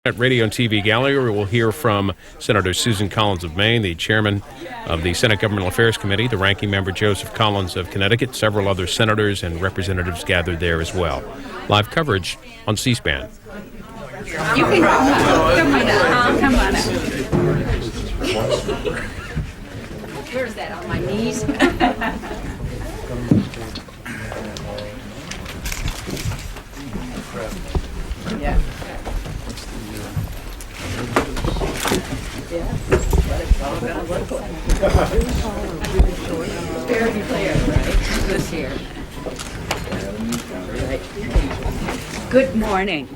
At Radio and TV Gallery, we will hear from Senator Susan Collins of Maine, the chairman of the Senate Governmental Affairs Committee, the ranking member Joseph Collins of Connecticut. Several other senators and representatives gathered there as well. Live coverage on C-SPAN. You can come on up. Where's that, on my knees? Yeah. What it's all going to look like. Very clear, right? This here. Right. Good morning.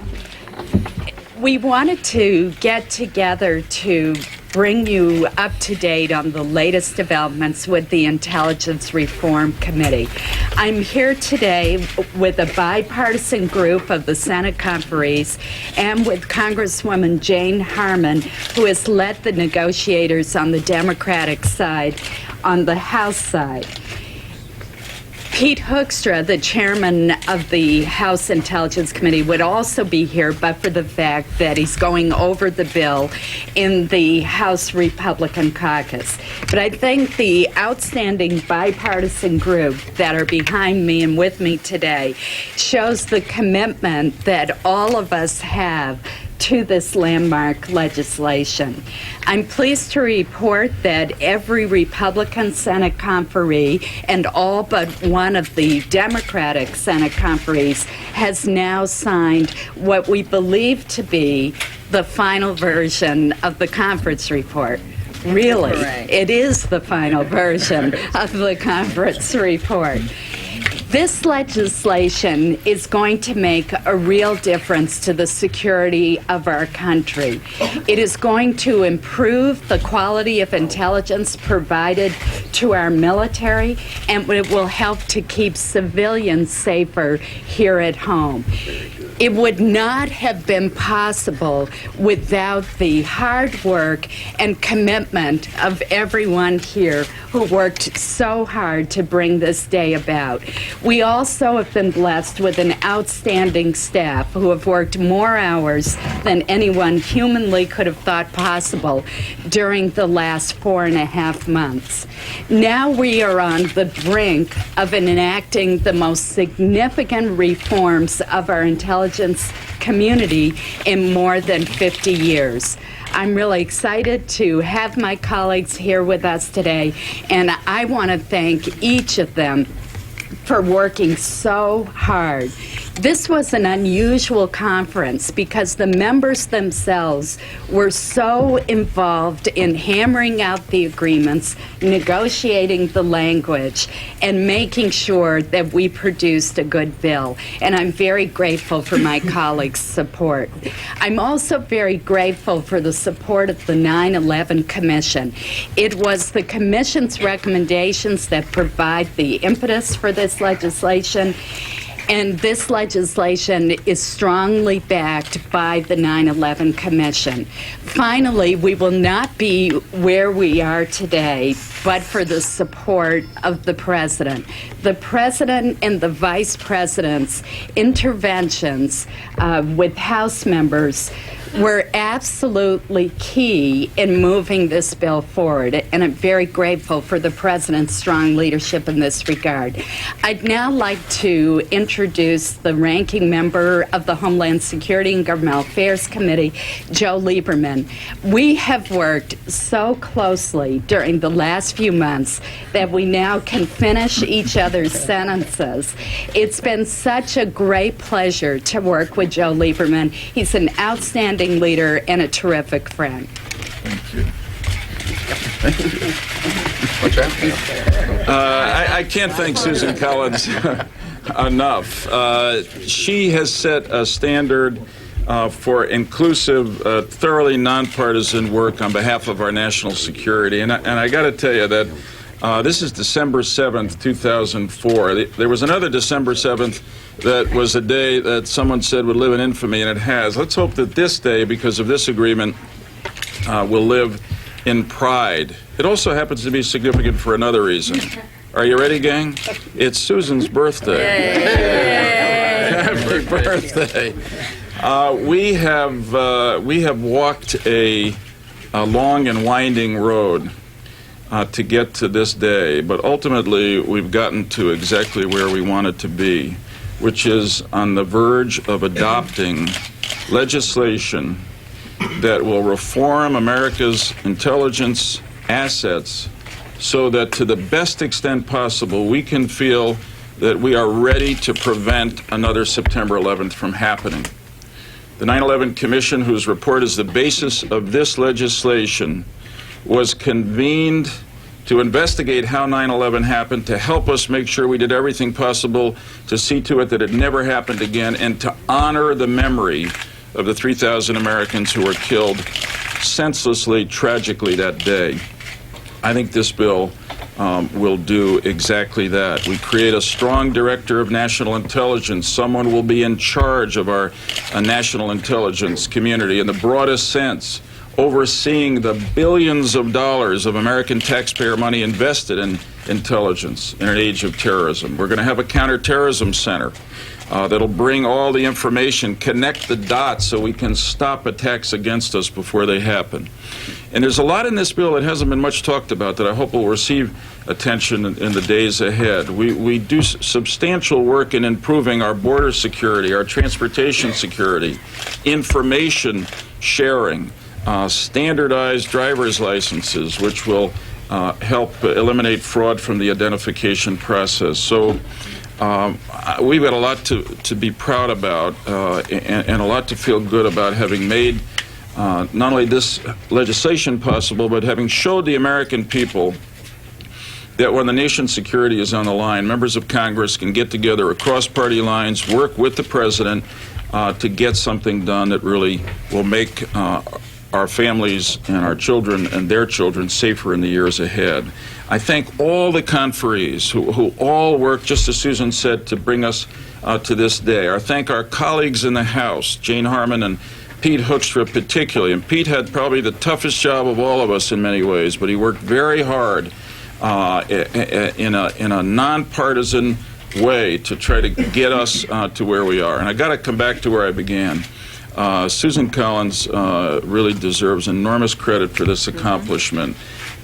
We wanted to get together to bring you up to date on the latest developments with the Intelligence Reform Committee. I'm here today with a bipartisan group of the Senate conferees and with Congresswoman Jane Harman, who has led the negotiators on the Democratic side, on the House side. Pete Hoekstra, the chairman of the House Intelligence Committee, would also be here, but for the fact that he's going over the bill in the House Republican caucus. But I think the outstanding bipartisan group that are behind me and with me today shows the commitment that all of us have to this landmark legislation. I'm pleased to report that every Republican Senate conferee and all but one of the Democratic Senate conferees has now signed what we believe to be the final version of the conference report. Really, it is the final version of the conference report. This legislation is going to make a real difference to the security of our country. It is going to improve the quality of intelligence provided to our military, and it will help to keep civilians safer here at home. It would not have been possible without the hard work and commitment of everyone here who worked so hard to bring this day about. We also have been blessed with an outstanding staff who have worked more hours than anyone humanly could have thought possible during the last 4.5 months. Now we are on the brink of enacting the most significant reforms of our intelligence community in more than 50 years. I'm really excited to have my colleagues here with us today, and I want to thank each of them for working so hard. This was an unusual conference because the members themselves were so involved in hammering out the agreements, negotiating the language, and making sure that we produced a good bill. And I'm very grateful for my colleagues' support. I'm also very grateful for the support of the 9/11 Commission. It was the Commission's recommendations that provide the impetus for this legislation. And this legislation is strongly backed by the 9/11 Commission. Finally, we will not be where we are today but for the support of the President. The President and the Vice President's interventions with House members were absolutely key in moving this bill forward, and I'm very grateful for the President's strong leadership in this regard. I'd now like to introduce the ranking member of the Homeland Security and Governmental Affairs Committee, Joe Lieberman. We have worked so closely during the last few months that we now can finish each other's sentences. It's been such a great pleasure to work with Joe Lieberman. He's an outstanding leader and a terrific friend. Thank you. What's happening? I can't thank Susan Collins enough. She has set a standard for inclusive, thoroughly nonpartisan work on behalf of our national security. And I got to tell you that this is December 7th, 2004. There was another December 7th that was a day that someone said would live in infamy, and it has. Let's hope that this day, because of this agreement, will live in pride. It also happens to be significant for another reason. Are you ready, gang? It's Susan's birthday. Happy birthday. We have walked a long and winding road to get to this day, but ultimately we've gotten to exactly where we wanted to be, which is on the verge of adopting legislation that will reform America's intelligence assets so that to the best extent possible we can feel that we are ready to prevent another September 11th from happening. The 9/11 Commission, whose report is the basis of this legislation, was convened to investigate how 9/11 happened, to help us make sure we did everything possible to see to it that it never happened again, and to honor the memory of the 3,000 Americans who were killed senselessly, tragically that day. I think this bill will do exactly that. We create a strong director of national intelligence. Someone will be in charge of our national intelligence community in the broadest sense, overseeing the billions of dollars of American taxpayer money invested in intelligence in an age of terrorism. We're going to have a counterterrorism center that'll bring all the information, connect the dots so we can stop attacks against us before they happen. And there's a lot in this bill that hasn't been much talked about that I hope will receive attention in the days ahead. We do substantial work in improving our border security, our transportation security, information sharing, standardized driver's licenses, which will help eliminate fraud from the identification process. So we've got a lot to be proud about and a lot to feel good about, having made not only this legislation possible, but having showed the American people that when the nation's security is on the line, members of Congress can get together across party lines, work with the president to get something done that really will make our families and our children and their children safer in the years ahead. I thank all the conferees who all worked, just as Susan said, to bring us to this day. I thank our colleagues in the House, Jane Harman and Pete Hoekstra particularly. And Pete had probably the toughest job of all of us in many ways, but he worked very hard in a nonpartisan way to try to get us to where we are. And I got to come back to where I began. Susan Collins really deserves enormous credit for this accomplishment.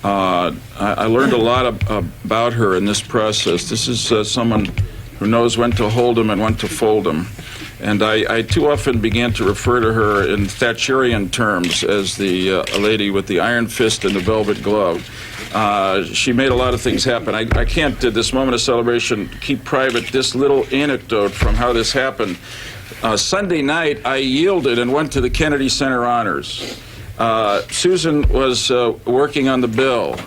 I learned a lot about her in this process. This is someone who knows when to hold them and when to fold them. And I too often began to refer to her in Thatcherian terms as the lady with the iron fist and the velvet glove. She made a lot of things happen. I can't, at this moment of celebration, keep private this little anecdote from how this happened. Sunday night, I yielded and went to the Kennedy Center Honors. Susan was working on the bill,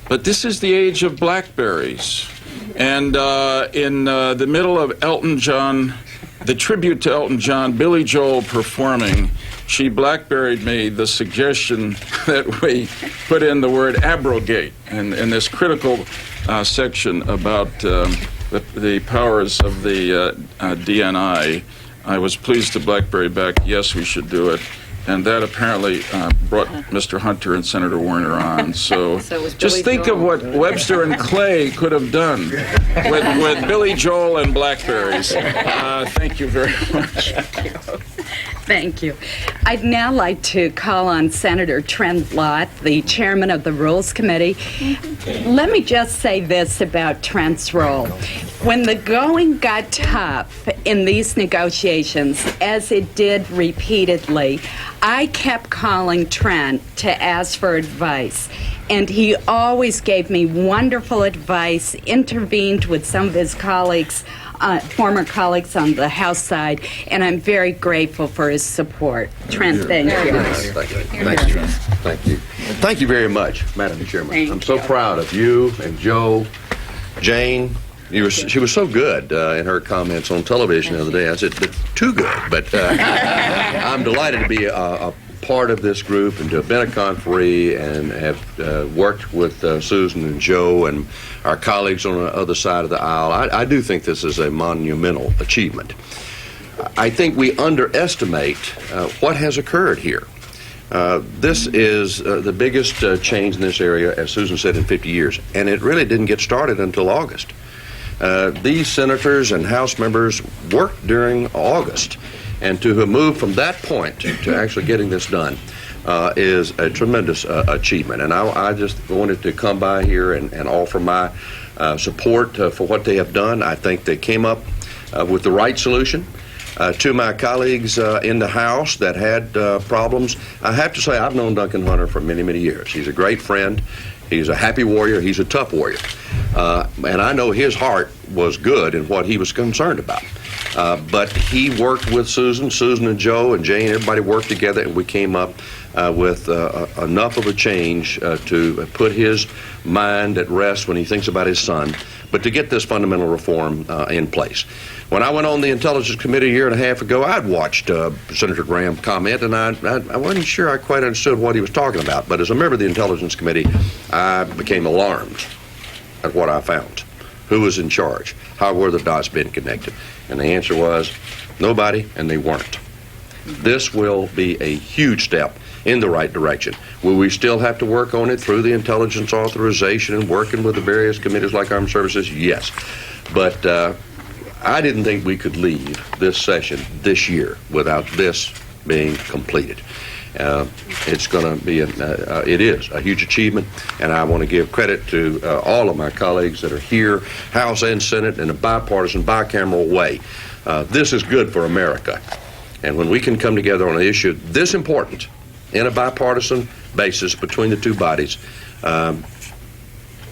but this is the age of BlackBerries. And in the middle of Elton John, the tribute to Elton John, Billy Joel performing, she BlackBerried me the suggestion that we put in the word abrogate in this critical section about the powers of the DNI. I was pleased to BlackBerry back, yes, we should do it. And that apparently brought Mr. Hunter and Senator Warner on. So, just think of what Webster and Clay could have done with Billy Joel and BlackBerries. Thank you very much. Thank you. I'd now like to call on Senator Trent Lott, the chairman of the Rules Committee. Let me just say this about Trent's role. When the going got tough in these negotiations, as it did repeatedly, I kept calling Trent to ask for advice. And he always gave me wonderful advice, intervened with some of his colleagues, former colleagues on the House side, and I'm very grateful for his support. Trent, thank you. Thanks, Trent. Thank you. Thank you very much, Madam Chairman. I'm so proud of you and Joe, Jane. She was so good in her comments on television the other day. I said, too good. But I'm delighted to be a part of this group and to have been a conferee and have worked with Susan and Joe and our colleagues on the other side of the aisle. I do think this is a monumental achievement. I think we underestimate what has occurred here. This is the biggest change in this area, as Susan said, in 50 years, and it really didn't get started until August. These senators and House members worked during August And to have moved from that point to actually getting this done is a tremendous achievement. And I just wanted to come by here and offer my support for what they have done. I think they came up with the right solution. To my colleagues in the House that had problems, I have to say I've known Duncan Hunter for many, many years. He's a great friend. He's a happy warrior. He's a tough warrior. And I know his heart was good in what he was concerned about. But he worked with Susan and Joe and Jane. Everybody worked together, and we came up with enough of a change to put his mind at rest when he thinks about his son, but to get this fundamental reform in place. When I went on the Intelligence Committee a year and a half ago, I'd watched Senator Graham comment, and I wasn't sure I quite understood what he was talking about. But as a member of the Intelligence Committee, I became alarmed at what I found. Who was in charge? How were the dots being connected? And the answer was nobody, and they weren't. This will be a huge step in the right direction. Will we still have to work on it through the intelligence authorization and working with the various committees like Armed Services? Yes. But I didn't think we could leave this session this year without this being completed. It's going to be, it is a huge achievement, and I want to give credit to all of my colleagues that are here, House and Senate, in a bipartisan, bicameral way. This is good for America. And when we can come together on an issue this important in a bipartisan basis between the two bodies,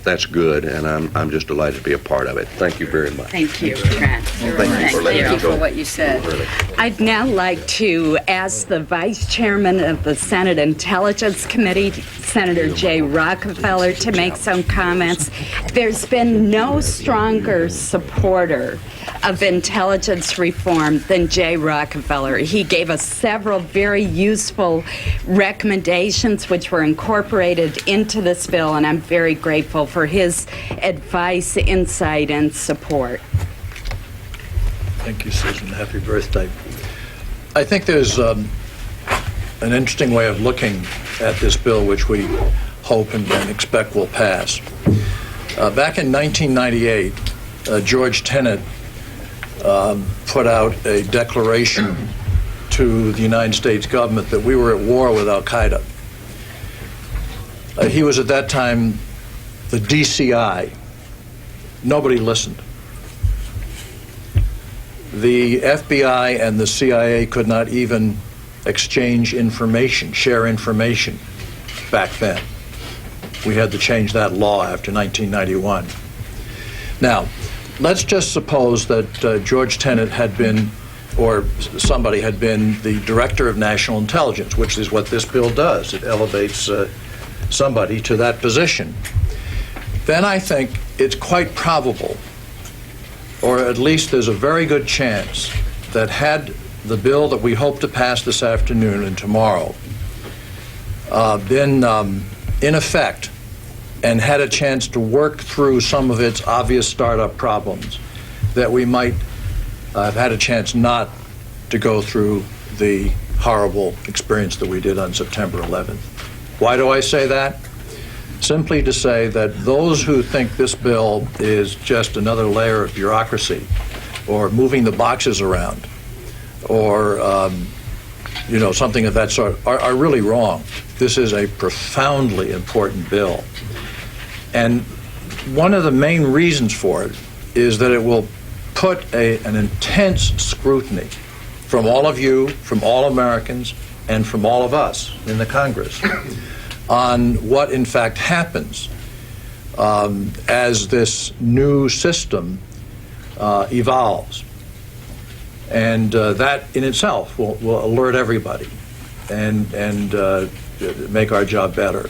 that's good, and I'm just delighted to be a part of it. Thank you very much. Thank you, Brent. Thank you for what you said. I'd now like to ask the Vice Chairman of the Senate Intelligence Committee, Senator Jay Rockefeller, to make some comments. There's been no stronger supporter of intelligence reform than Jay Rockefeller. He gave us several very useful recommendations which were incorporated into this bill, and I'm very grateful for his advice, insight, and support. Thank you, Susan. Happy birthday. I think there's an interesting way of looking at this bill, which we hope and expect will pass. Back in 1998, George Tenet put out a declaration to the United States government that we were at war with Al-Qaeda. He was at that time the DCI. Nobody listened. The FBI and the CIA could not even exchange information, share information back then. We had to change that law after 1991. Now, let's just suppose that George Tenet had been, or somebody had been, the Director of National Intelligence, which is what this bill does. It elevates somebody to that position. Then I think it's quite probable, or at least there's a very good chance, that had the bill that we hope to pass this afternoon and tomorrow been in effect and had a chance to work through some of its obvious startup problems, that we might have had a chance not to go through the horrible experience that we did on September 11th. Why do I say that? Simply to say that those who think this bill is just another layer of bureaucracy or moving the boxes around or something of that sort are really wrong. This is a profoundly important bill. And one of the main reasons for it is that it will put an intense scrutiny from all of you, from all Americans, and from all of us in the Congress on what in fact happens as this new system evolves. And that in itself will alert everybody and make our job better.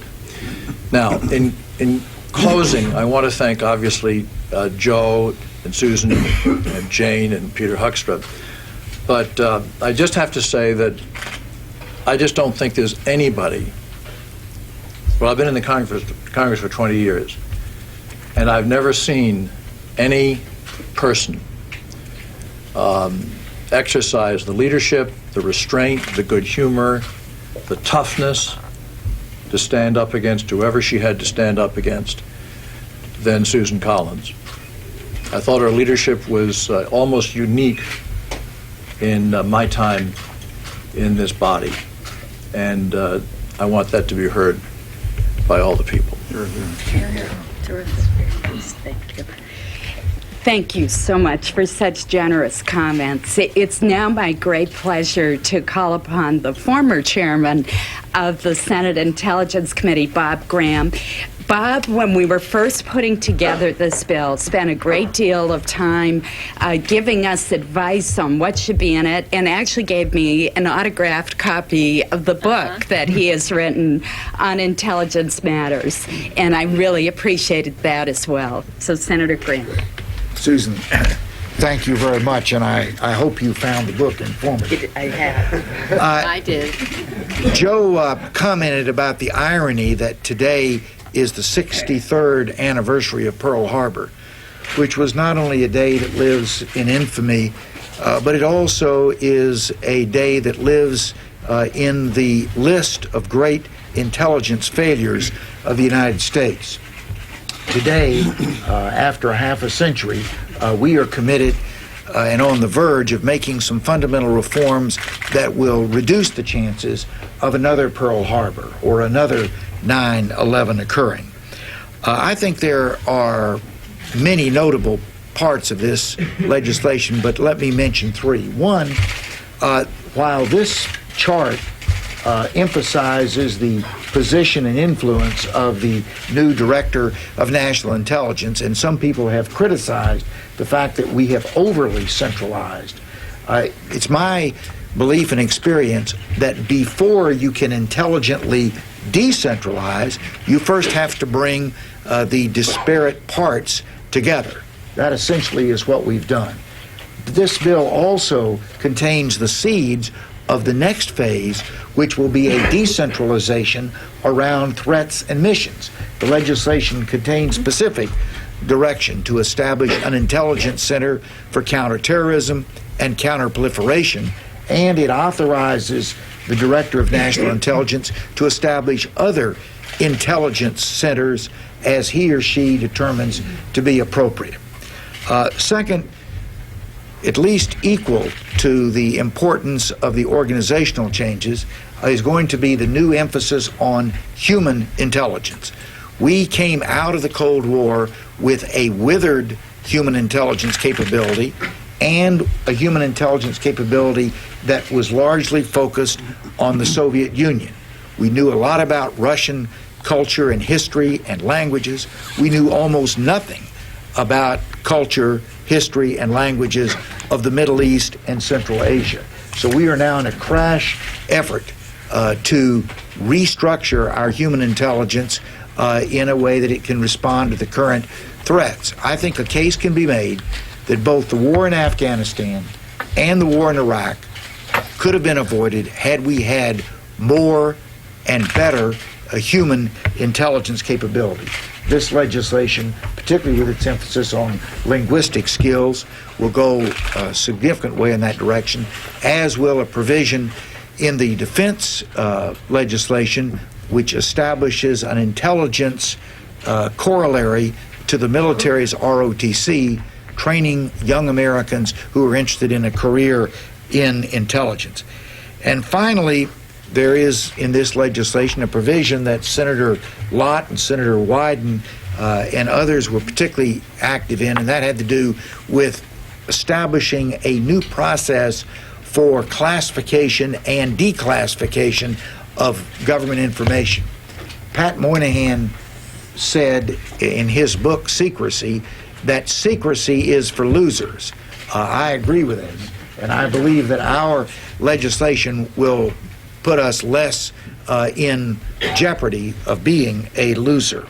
Now, in closing, I want to thank, obviously, Joe and Susan and Jane and Peter Huckström. But I just have to say that I just don't think there's anybody. Well, I've been in the Congress for 20 years, and I've never seen any person exercise the leadership, the restraint, the good humor, the toughness to stand up against whoever she had to stand up against than Susan Collins. I thought her leadership was almost unique in my time in this body. And I want that to be heard by all the people. Thank you so much for such generous comments. It's now my great pleasure to call upon the former chairman of the Senate Intelligence Committee, Bob Graham. Bob, when we were first putting together this bill, spent a great deal of time giving us advice on what should be in it, and actually gave me an autographed copy of the book that he has written on intelligence matters. And I really appreciated that as well. So, Senator Graham. Susan, thank you very much, and I hope you found the book informative. I have. I did. Joe commented about the irony that today is the 63rd anniversary of Pearl Harbor, which was not only a day that lives in infamy, but it also is a day that lives in the list of great intelligence failures of the United States. Today, after half a century, we are committed and on the verge of making some fundamental reforms that will reduce the chances of another Pearl Harbor or another 9/11 occurring. I think there are many notable parts of this legislation, but let me mention three. One, while this chart emphasizes the position and influence of the new Director of National Intelligence, and some people have criticized the fact that we have overly centralized. It's my belief and experience that before you can intelligently decentralize, you first have to bring the disparate parts together. That essentially is what we've done. This bill also contains the seeds of the next phase, which will be a decentralization around threats and missions. The legislation contains specific direction to establish an intelligence center for counterterrorism and counterproliferation, and it authorizes the Director of National Intelligence to establish other intelligence centers as he or she determines to be appropriate. Second, at least equal to the importance of the organizational changes, is going to be the new emphasis on human intelligence. We came out of the Cold War with a withered human intelligence capability and a human intelligence capability that was largely focused on the Soviet Union. We knew a lot about Russian culture and history and languages. We knew almost nothing about culture, history, and languages of the Middle East and Central Asia. So we are now in a crash effort to restructure our human intelligence in a way that it can respond to the current threats. I think a case can be made that both the war in Afghanistan and the war in Iraq could have been avoided had we had more and better human intelligence capability. This legislation, particularly with its emphasis on linguistic skills, will go a significant way in that direction, as will a provision in the defense legislation which establishes an intelligence corollary to the military's ROTC, training young Americans who are interested in a career in intelligence. And finally, there is in this legislation a provision that Senator Lott and Senator Wyden and others were particularly active in, and that had to do with establishing a new process for classification and declassification of government information. Pat Moynihan said in his book, Secrecy, that secrecy is for losers. I agree with this, and I believe that our legislation will put us less in jeopardy of being a loser.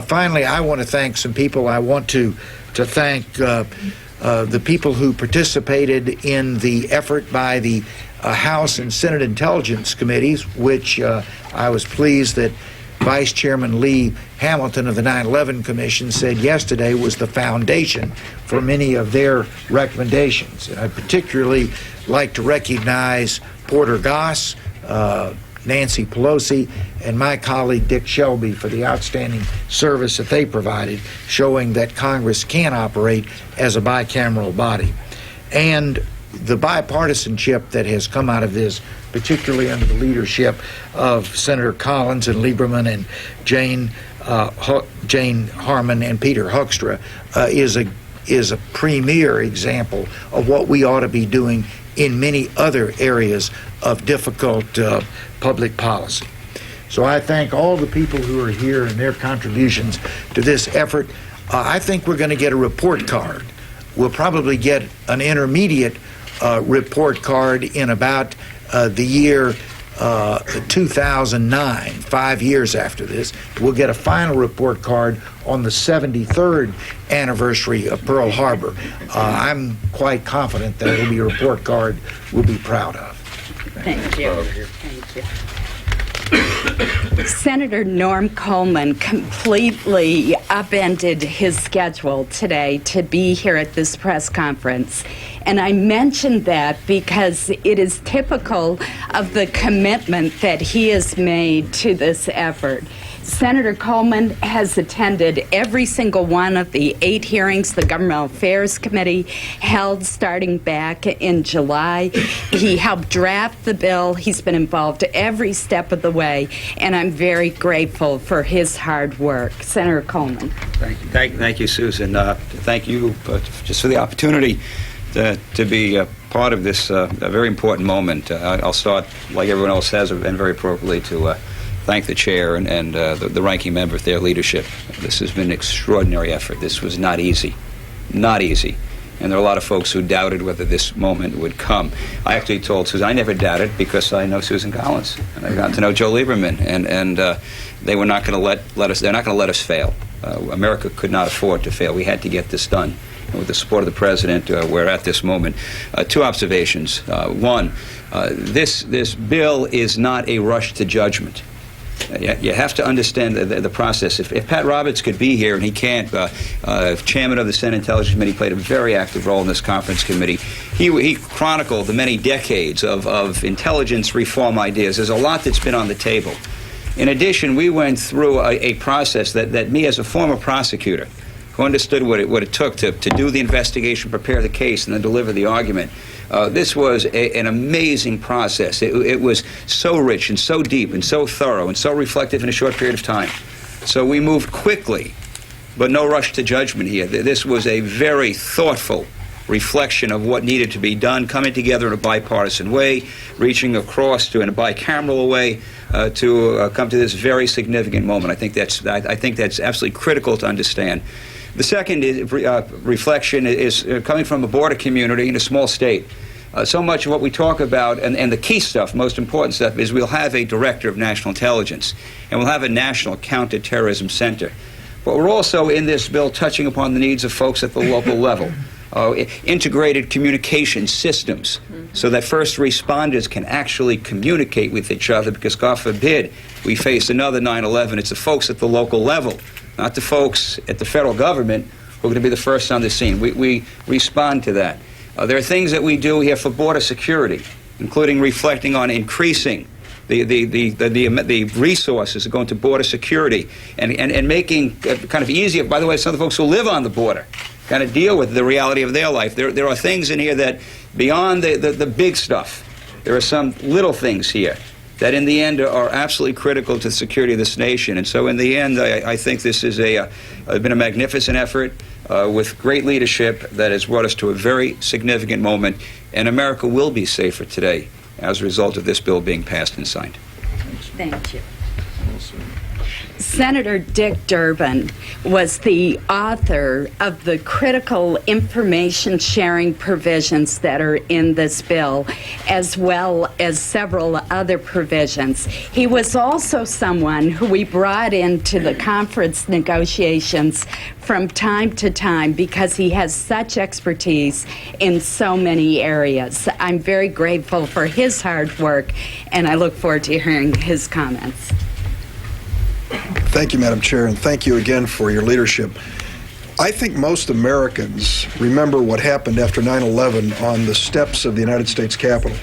Finally, I want to thank some people. I want to thank the people who participated in the effort by the House and Senate Intelligence Committees, which I was pleased that Vice Chairman Lee Hamilton of the 9/11 Commission said yesterday was the foundation for many of their recommendations. And I'd particularly like to recognize Porter Goss, Nancy Pelosi, and my colleague Dick Shelby for the outstanding service that they provided, showing that Congress can operate as a bicameral body. And the bipartisanship that has come out of this, particularly under the leadership of Senator Collins and Lieberman and Jane Harmon and Peter Hoekstra, is a premier example of what we ought to be doing in many other areas of difficult public policy. So I thank all the people who are here and their contributions to this effort. I think we're going to get a report card. We'll probably get an intermediate report card in about the year 2009, 5 years after this. We'll get a final report card on the 73rd anniversary of Pearl Harbor. I'm quite confident that it'll be a report card we'll be proud of. Thank you. Thank you. Senator Norm Coleman completely upended his schedule today to be here at this press conference. And I mentioned that because it is typical of the commitment that he has made to this effort. Senator Coleman has attended every single one of the 8 hearings the Governmental Affairs Committee held starting back in July. He helped draft the bill. He's been involved every step of the way, and I'm very grateful for his hard work. Senator Coleman. Thank you. Thank you, Susan. Thank you just for the opportunity to be part of this very important moment. I'll start, like everyone else has, and very appropriately, to thank the chair and the ranking member for their leadership. This has been an extraordinary effort. This was not easy. Not easy. And there are a lot of folks who doubted whether this moment would come. I actually told Susan I never doubted because I know Susan Collins and I got to know Joe Lieberman, and they were not going to let us. They're not going to let us fail. America could not afford to fail. We had to get this done. And with the support of the president, we're at this moment. 2 observations. One, this bill is not a rush to judgment. You have to understand the process. If Pat Roberts could be here, and he can't, chairman of the Senate Intelligence Committee, played a very active role in this conference committee. He chronicled the many decades of intelligence reform ideas. There's a lot that's been on the table. In addition, we went through a process that me, as a former prosecutor, who understood what it took to do the investigation, prepare the case, and then deliver the argument. This was an amazing process. It was so rich and so deep and so thorough and so reflective in a short period of time. So we moved quickly, but no rush to judgment here. This was a very thoughtful reflection of what needed to be done, coming together in a bipartisan way, reaching across to in a bicameral way to come to this very significant moment. I think that's absolutely critical to understand. The second reflection is coming from a border community in a small state. So much of what we talk about, and the key stuff, most important stuff, is we'll have a director of national intelligence, and we'll have a national counterterrorism center. But we're also, in this bill, touching upon the needs of folks at the local level. Integrated communication systems so that first responders can actually communicate with each other, because God forbid we face another 9/11. It's the folks at the local level, not the folks at the federal government, who are going to be the first on the scene. We respond to that. There are things that we do here for border security, including reflecting on increasing the resources that go into border security and making kind of easier, by the way, some of the folks who live on the border kind of deal with the reality of their life. There are things in here that, beyond the big stuff, there are some little things here that in the end are absolutely critical to the security of this nation. And so in the end, I think this has been a magnificent effort with great leadership that has brought us to a very significant moment, and America will be safer today as a result of this bill being passed and signed. Thank you. Senator Dick Durbin was the author of the critical information sharing provisions that are in this bill, as well as several other provisions. He was also someone who we brought into the conference negotiations from time to time because he has such expertise in so many areas. I'm very grateful for his hard work, and I look forward to hearing his comments. Thank you, Madam Chair, and thank you again for your leadership. I think most Americans remember what happened after 9/11 on the steps of the United States Capitol.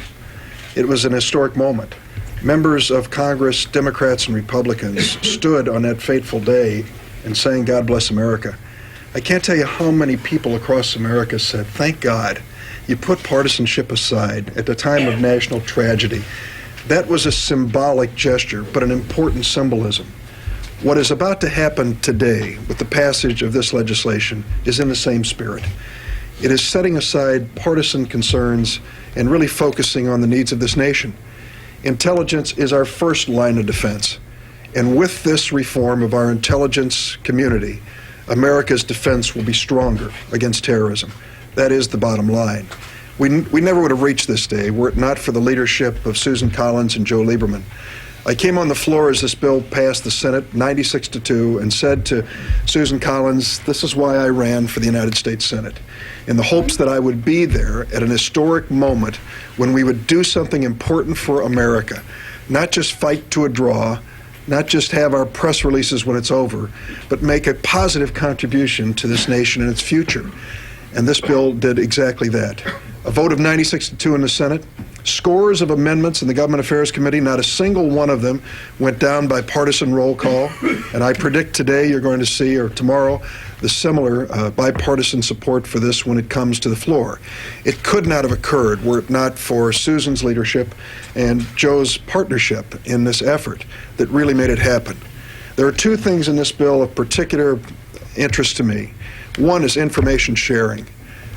It was an historic moment. Members of Congress, Democrats and Republicans, stood on that fateful day and sang "God Bless America." I can't tell you how many people across America said, "Thank God You put partisanship aside at the time of national tragedy. That was a symbolic gesture, but an important symbolism. What is about to happen today with the passage of this legislation is in the same spirit. It is setting aside partisan concerns and really focusing on the needs of this nation. Intelligence is our first line of defense. And with this reform of our intelligence community, America's defense will be stronger against terrorism. That is the bottom line. We never would have reached this day were it not for the leadership of Susan Collins and Joe Lieberman. I came on the floor as this bill passed the Senate 96-2 and said to Susan Collins, this is why I ran for the United States Senate, in the hopes that I would be there at an historic moment when we would do something important for America, not just fight to a draw, not just have our press releases when it's over, but make a positive contribution to this nation and its future. And this bill did exactly that. A vote of 96-2 in the Senate, scores of amendments in the Government Affairs Committee, not a single one of them went down by partisan roll call. And I predict today you're going to see, or tomorrow, the similar bipartisan support for this when it comes to the floor. It could not have occurred were it not for Susan's leadership and Joe's partnership in this effort that really made it happen. There are two things in this bill of particular interest to me. One is information sharing.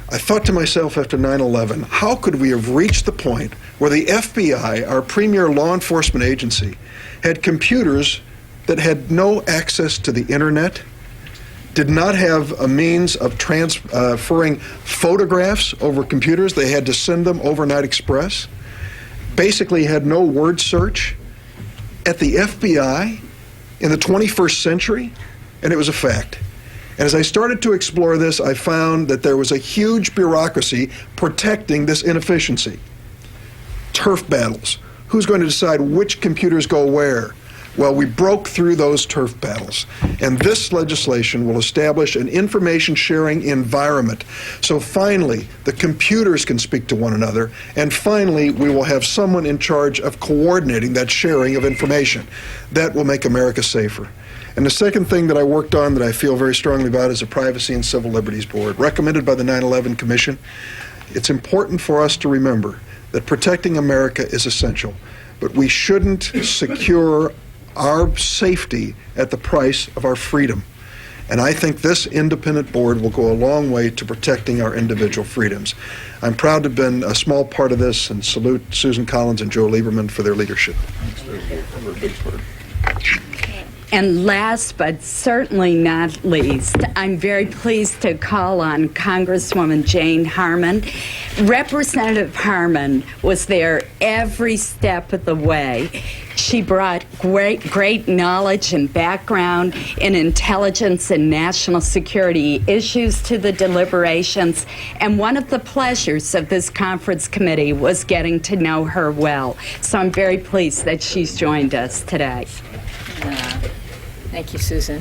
I thought to myself after 9/11, how could we have reached the point where the FBI, our premier law enforcement agency, had computers that had no access to the internet, did not have a means of transferring photographs over computers, they had to send them overnight express, basically had no word search at the FBI in the 21st century, and it was a fact. And as I started to explore this, I found that there was a huge bureaucracy protecting this inefficiency. Turf battles. Who's going to decide which computers go where? Well, we broke through those turf battles. And this legislation will establish an information sharing environment. So finally, the computers can speak to one another. And finally, we will have someone in charge of coordinating that sharing of information. That will make America safer. And the second thing that I worked on that I feel very strongly about is the Privacy and Civil Liberties Board, recommended by the 9/11 Commission. It's important for us to remember that protecting America is essential, but we shouldn't secure our safety at the price of our freedom. And I think this independent board will go a long way to protecting our individual freedoms. I'm proud to have been a small part of this and salute Susan Collins and Joe Lieberman for their leadership. And last but certainly not least, I'm very pleased to call on Congresswoman Jane Harman. Representative Harman was there every step of the way. She brought great knowledge and background in intelligence and national security issues to the deliberations. And one of the pleasures of this conference committee was getting to know her well. So I'm very pleased that she's joined us today. Thank you, Susan.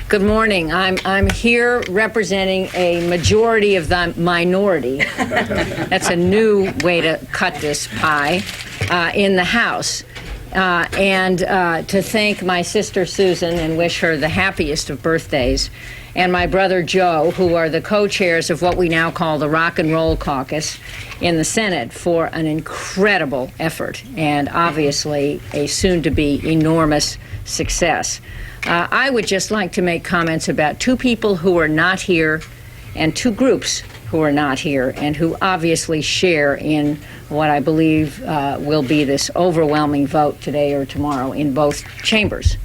Good morning. I'm here representing a majority of the minority. That's a new way to cut this pie in the House. And to thank my sister Susan and wish her the happiest of birthdays, and my brother Joe, who are the co-chairs of what we now call the Rock and Roll Caucus in the Senate, for an incredible effort and obviously a soon-to-be enormous success. I would just like to make comments about two people who are not here and two groups who are not here and who obviously share in what I believe will be this overwhelming vote today or tomorrow in both chambers.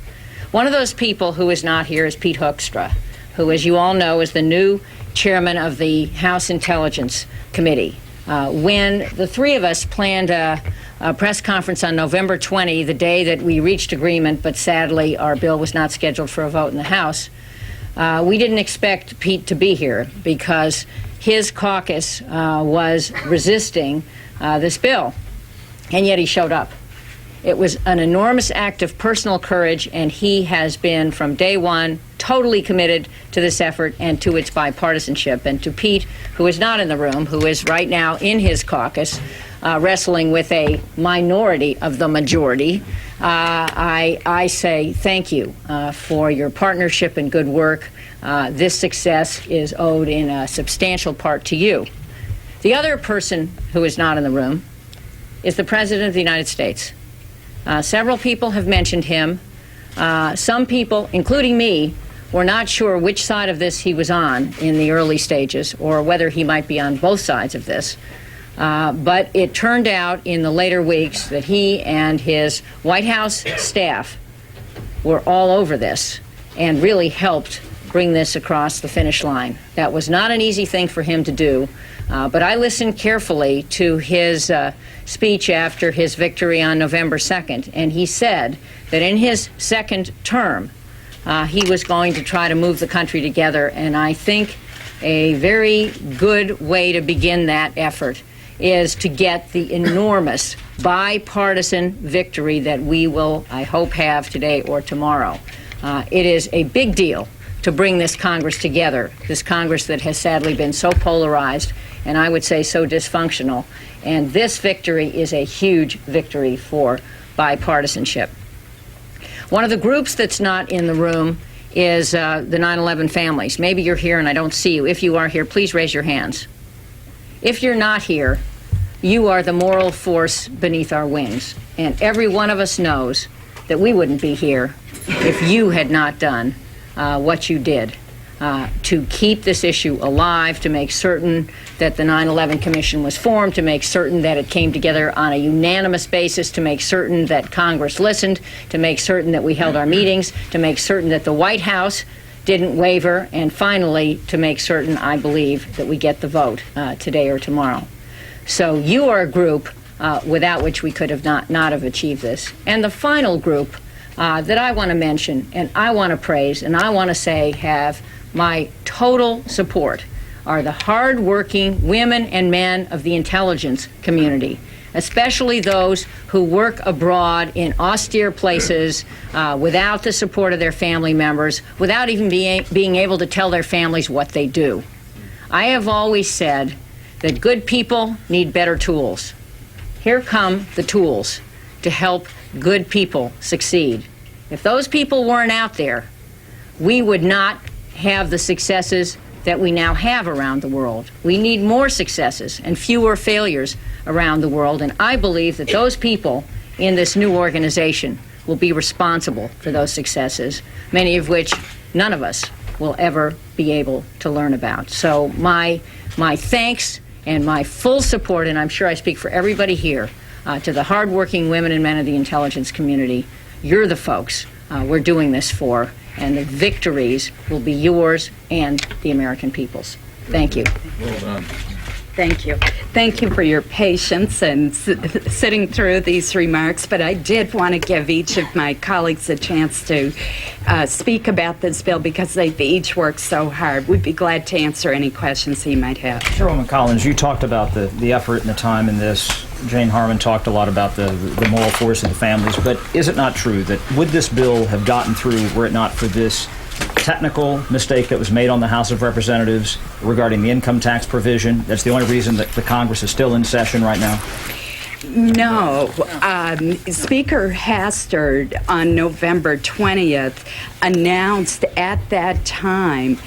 One of those people who is not here is Pete Hoekstra, who, as you all know, is the new chairman of the House Intelligence Committee. When the three of us planned a press conference on November 20, the day that we reached agreement, but sadly our bill was not scheduled for a vote in the House, we didn't expect Pete to be here because his caucus was resisting this bill, and yet he showed up. It was an enormous act of personal courage, and he has been, from day one, totally committed to this effort and to its bipartisanship. And to Pete, who is not in the room, who is right now in his caucus, wrestling with a minority of the majority, I say thank you for your partnership and good work. This success is owed in a substantial part to you. The other person who is not in the room is the President of the United States. Several people have mentioned him. Some people, including me, were not sure which side of this he was on in the early stages, or whether he might be on both sides of this. But it turned out in the later weeks that he and his White House staff were all over this and really helped bring this across the finish line. That was not an easy thing for him to do, but I listened carefully to his speech after his victory on November 2nd, and he said that in his second term, he was going to try to move the country together, and I think a very good way to begin that effort is to get the enormous bipartisan victory that we will, I hope, have today or tomorrow. It is a big deal to bring this Congress together, this Congress that has sadly been so polarized and I would say so dysfunctional. And this victory is a huge victory for bipartisanship. One of the groups that's not in the room is the 9/11 families. Maybe you're here and I don't see you. If you are here, please raise your hands. If you're not here, you are the moral force beneath our wings. And every one of us knows that we wouldn't be here if you had not done what you did to keep this issue alive, to make certain that the 9/11 Commission was formed, to make certain that it came together on a unanimous basis, to make certain that Congress listened, to make certain that we held our meetings, to make certain that the White House didn't waver, and finally to make certain, I believe, that we get the vote today or tomorrow. So you are a group without which we could have not have achieved this. And the final group that I want to mention, and I want to praise, and I want to say have my total support, are the hard-working women and men of the intelligence community, especially those who work abroad in austere places without the support of their family members, without even being able to tell their families what they do. I have always said that good people need better tools. Here come the tools to help good people succeed. If those people weren't out there, we would not have the successes that we now have around the world. We need more successes and fewer failures around the world, and I believe that those people in this new organization will be responsible for those successes, many of which none of us will ever be able to learn about. So my thanks and my full support, and I'm sure I speak for everybody here, to the hardworking women and men of the intelligence community. You're the folks we're doing this for, and the victories will be yours and the American people's. Thank you. Well done. Thank you. Thank you for your patience and sitting through these remarks, but I did want to give each of my colleagues a chance to speak about this bill because they've each worked so hard. We'd be glad to answer any questions you might have. Chairwoman Collins, you talked about the effort and the time in this. Jane Harman talked a lot about the moral force of the families, but is it not true that would this bill have gotten through were it not for this technical mistake that was made on the House of Representatives regarding the income tax provision? That's the only reason that the Congress is still in session right now? No. Speaker Hastert on November 20th announced at that time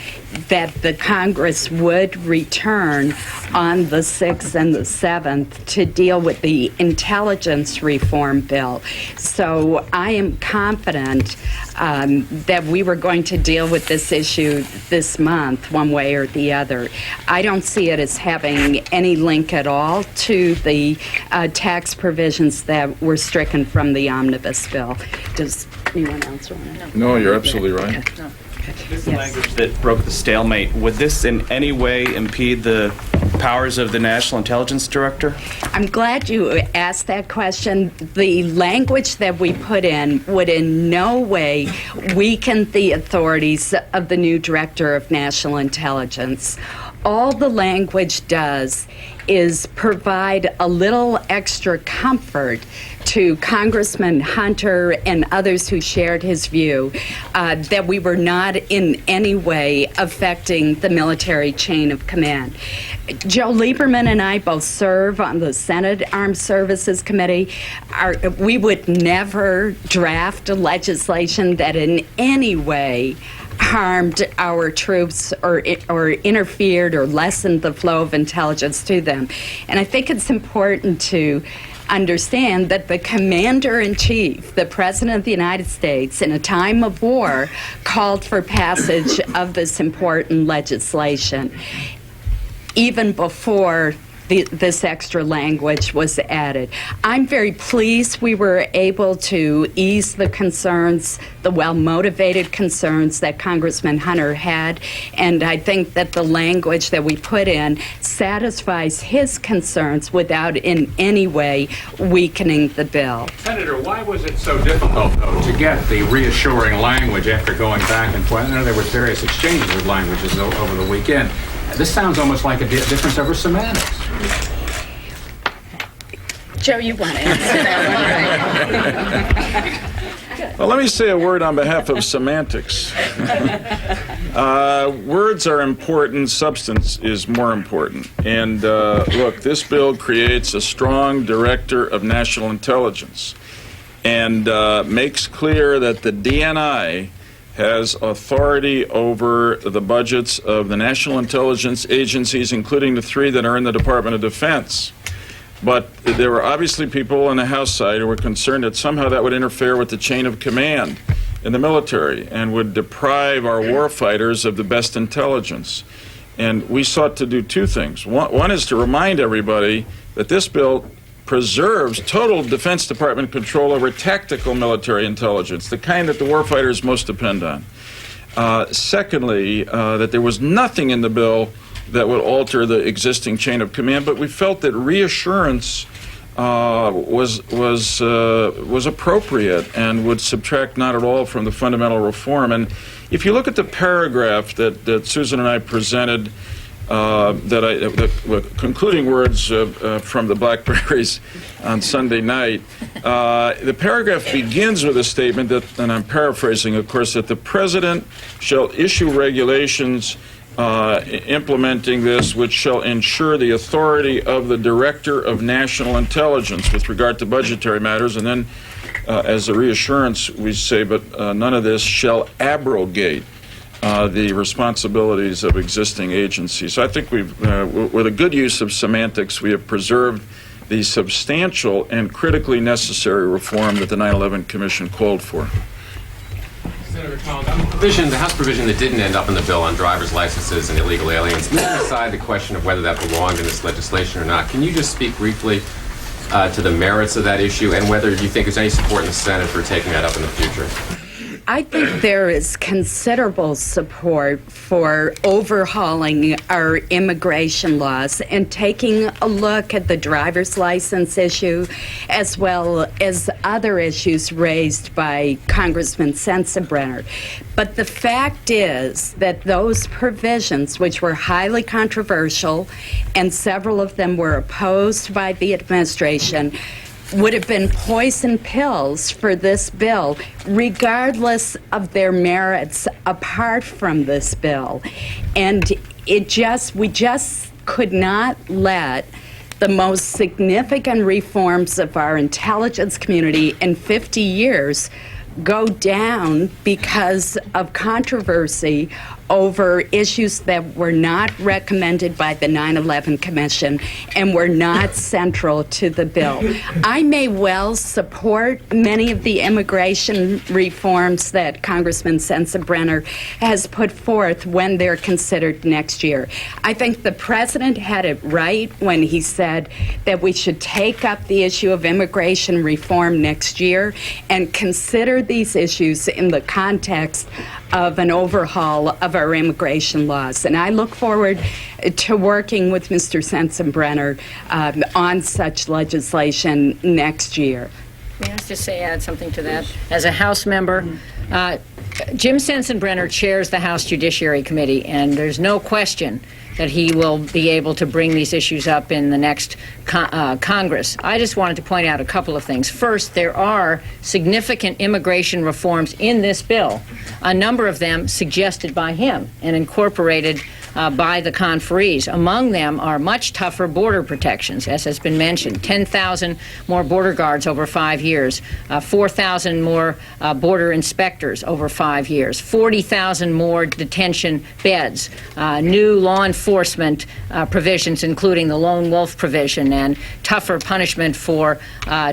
that the Congress would return on the 6th and the 7th to deal with the intelligence reform bill. So I am confident that we were going to deal with this issue this month, one way or the other. I don't see it as having any link at all to the tax provisions that were stricken from the omnibus bill. Does anyone else want to? No, you're absolutely right. No. This language that broke the stalemate, would this in any way impede the powers of the National Intelligence Director? I'm glad you asked that question. The language that we put in would in no way weaken the authorities of the new Director of National Intelligence. All the language does is provide a little extra comfort to Congressman Hunter and others who shared his view that we were not in any way affecting the military chain of command. Joe Lieberman and I both serve on the Senate Armed Services Committee. We would never draft a legislation that in any way harmed our troops or interfered or lessened the flow of intelligence to them. And I think it's important to understand that the Commander-in-Chief, the President of the United States, in a time of war, called for passage of this important legislation, even before this extra language was added. I'm very pleased we were able to ease the concerns, the well-motivated concerns that Congressman Hunter had, and I think that the language that we put in satisfies his concerns without in any way weakening the bill. Senator, why was it so difficult, though, to get the reassuring language after going back and forth? I know there were various exchanges with languages over the weekend. This sounds almost like a difference over semantics. Joe, you want to answer that one? Well, let me say a word on behalf of semantics. Words are important, substance is more important. And look, this bill creates a strong director of national intelligence and makes clear that the DNI has authority over the budgets of the national intelligence agencies, including the 3 that are in the Department of Defense. But there were obviously people on the House side who were concerned that somehow that would interfere with the chain of command in the military and would deprive our warfighters of the best intelligence. And we sought to do 2 things. One is to remind everybody that this bill preserves total Defense Department control over tactical military intelligence, the kind that the warfighters most depend on. Secondly, that there was nothing in the bill that would alter the existing chain of command, but we felt that reassurance was appropriate and would subtract not at all from the fundamental reform. And if you look at the paragraph that Susan and I presented, concluding words from the Blackberries on Sunday night, the paragraph begins with a statement that, and I'm paraphrasing, of course, that the President shall issue regulations implementing this, which shall ensure the authority of the Director of National Intelligence with regard to budgetary matters. And then, as a reassurance, we say, but none of this shall abrogate the responsibilities of existing agencies. So I think we've, with a good use of semantics, we have preserved the substantial and critically necessary reform that the 9/11 Commission called for. Senator Collins, on the House provision that didn't end up in the bill on driver's licenses and illegal aliens, leaving aside the question of whether that belonged in this legislation or not, can you just speak briefly to the merits of that issue and whether you think there's any support in the Senate for taking that up in the future? I think there is considerable support for overhauling our immigration laws and taking a look at the driver's license issue as well as other issues raised by Congressman Sensenbrenner. But the fact is that those provisions, which were highly controversial and several of them were opposed by the administration, would have been poison pills for this bill, regardless of their merits apart from this bill. And we just could not let the most significant reforms of our intelligence community in 50 years go down because of controversy over issues that were not recommended by the 9/11 Commission and were not central to the bill. I may well support many of the immigration reforms that Congressman Sensenbrenner has put forth when they're considered next year. I think the President had it right when he said that we should take up the issue of immigration reform next year and consider these issues in the context of an overhaul of our immigration laws. And I look forward to working with Mr. Sensenbrenner on such legislation next year. May I just add something to that? As a House member, Jim Sensenbrenner chairs the House Judiciary Committee, and there's no question that he will be able to bring these issues up in the next Congress. I just wanted to point out a couple of things. First, there are significant immigration reforms in this bill, a number of them suggested by him and incorporated by the conferees. Among them are much tougher border protections, as has been mentioned, 10,000 more border guards over 5 years, 4,000 more border inspectors over 5 years, 40,000 more detention beds, new law enforcement provisions, including the lone wolf provision, and tougher punishment for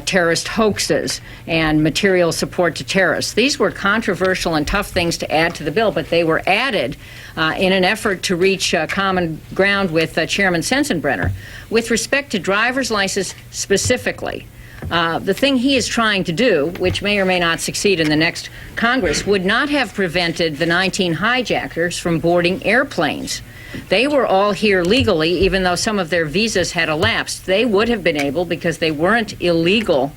terrorist hoaxes and material support to terrorists. These were controversial and tough things to add to the bill, but they were added in an effort to reach common ground with Chairman Sensenbrenner. With respect to driver's license specifically, the thing he is trying to do, which may or may not succeed in the next Congress, would not have prevented the 19 hijackers from boarding airplanes. They were all here legally, even though some of their visas had elapsed. They would have been able, because they weren't illegal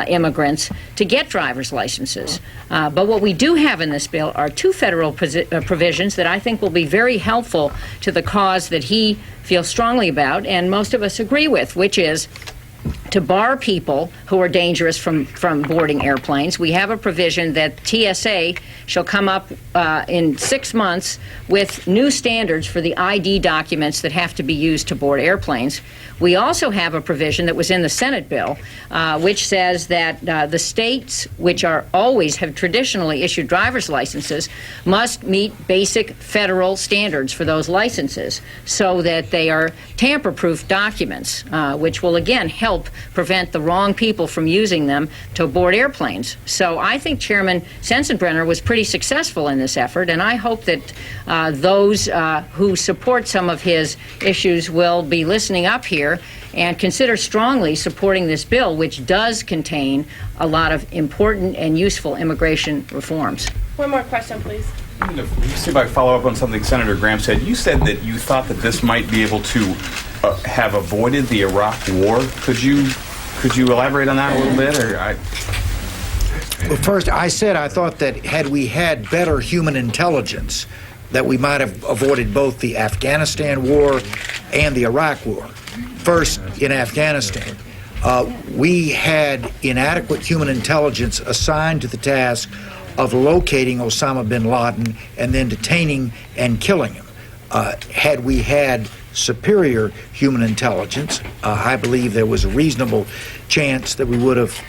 immigrants, to get driver's licenses. But what we do have in this bill are two federal provisions that I think will be very helpful to the cause that he feels strongly about and most of us agree with, which is to bar people who are dangerous from boarding airplanes. We have a provision that TSA shall come up in 6 months with new standards for the ID documents that have to be used to board airplanes. We also have a provision that was in the Senate bill, which says that the states, which are always have traditionally issued driver's licenses, must meet basic federal standards for those licenses so that they are tamper-proof documents, which will again help prevent the wrong people from using them to board airplanes. So I think Chairman Sensenbrenner was pretty successful in this effort, and I hope that those who support some of his issues will be listening up here and consider strongly supporting this bill, which does contain a lot of important and useful immigration reforms. One more question, please. See if I follow up on something Senator Graham said. You said that you thought that this might be able to have avoided the Iraq War. Could you elaborate on that a little bit? Well, first, I said I thought that had we had better human intelligence, that we might have avoided both the Afghanistan war and the Iraq war. First, in Afghanistan, we had inadequate human intelligence assigned to the task of locating Osama bin Laden and then detaining and killing him. Had we had superior human intelligence, I believe there was a reasonable chance that we would have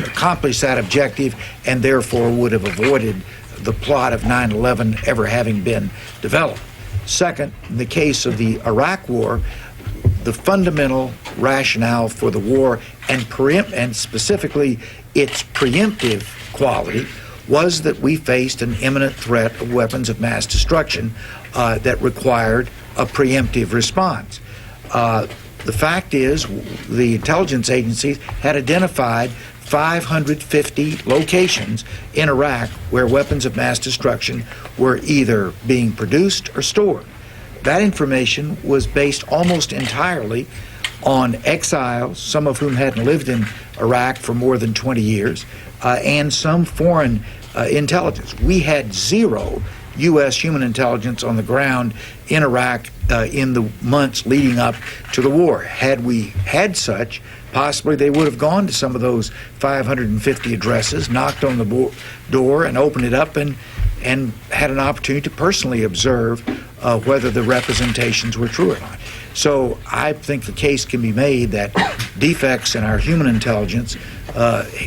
accomplished that objective and therefore would have avoided the plot of 9/11 ever having been developed. Second, in the case of the Iraq War, the fundamental rationale for the war and specifically its preemptive quality was that we faced an imminent threat of weapons of mass destruction that required a preemptive response. The fact is, the intelligence agencies had identified 550 locations in Iraq where weapons of mass destruction were either being produced or stored. That information was based almost entirely on exiles, some of whom hadn't lived in Iraq for more than 20 years, and some foreign intelligence. We had zero U.S. human intelligence on the ground in Iraq in the months leading up to the war. Had we had such, possibly they would have gone to some of those 550 addresses, knocked on the door and opened it up and had an opportunity to personally observe whether the representations were true or not. So I think the case can be made that defects in our human intelligence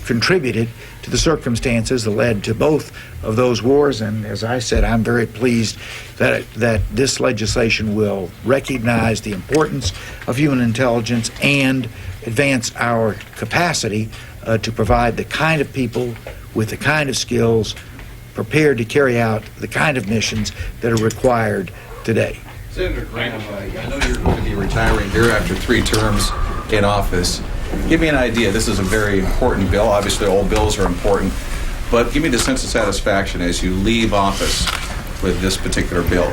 contributed to the circumstances that led to both of those wars. And as I said, I'm very pleased that this legislation will recognize the importance of human intelligence and advance our capacity to provide the kind of people with the kind of skills prepared to carry out the kind of missions that are required today. Senator Graham, I know you're going to be retiring here after 3 terms in office. Give me an idea. This is a very important bill. Obviously, all bills are important. But give me the sense of satisfaction as you leave office with this particular bill.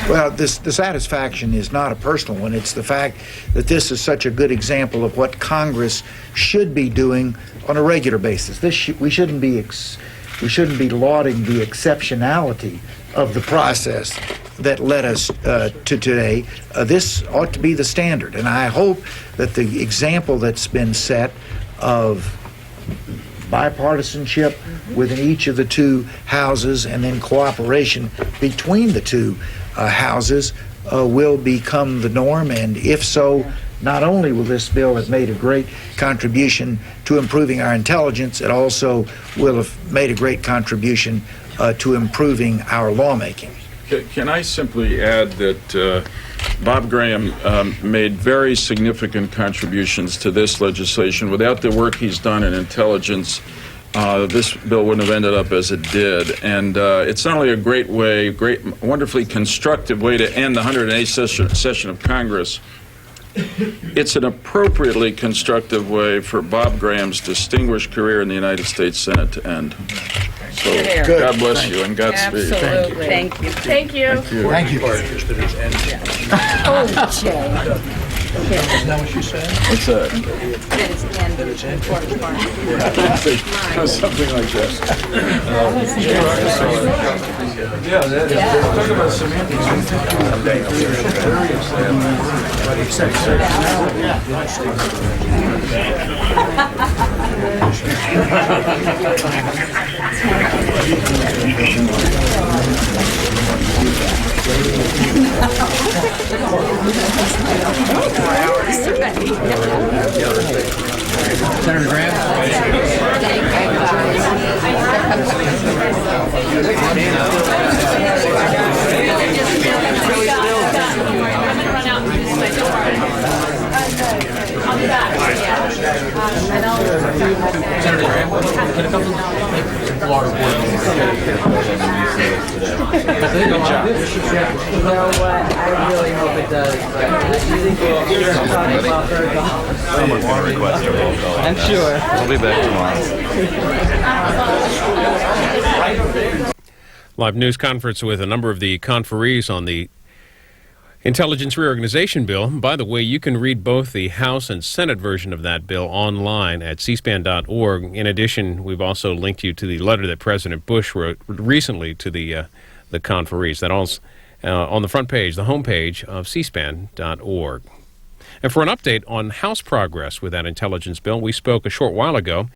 Well, the satisfaction is not a personal one. It's the fact that this is such a good example of what Congress should be doing on a regular basis. We shouldn't be lauding the exceptionality of the process. that led us to today. This ought to be the standard, and I hope that the example that's been set of bipartisanship within each of the two houses and then cooperation between the two houses will become the norm, and if so, not only will this bill have made a great contribution to improving our intelligence, it also will have made a great contribution to improving our lawmaking. Can I simply add that Bob Graham made very significant contributions to this legislation. Without the work he's done in intelligence, this bill wouldn't have ended up as it did. And it's not only a great way, wonderfully constructive way to end the 108th session of Congress, it's an appropriately constructive way for Bob Graham's distinguished career in the United States Senate to end. So God bless you and Godspeed. Absolutely. Thank you. Thank you. Thank you. Oh, Jay. Isn't that what she said? What's that? That it's the end. Important part. Something like that. Talk about semantics. Senator Graham? Senator Graham, get a couple of water boys. You know what? I really hope it does. I'm sure. We'll be back tomorrow. Live news conference with a number of the conferees on the Intelligence Reorganization Bill. By the way, you can read both the House and Senate version of that bill online at cspan.org. In addition, we've also linked you to the letter that President Bush wrote recently to the conferees. That all's on the front page, the homepage of cspan.org. And for an update on House progress with that intelligence bill, we spoke a short while ago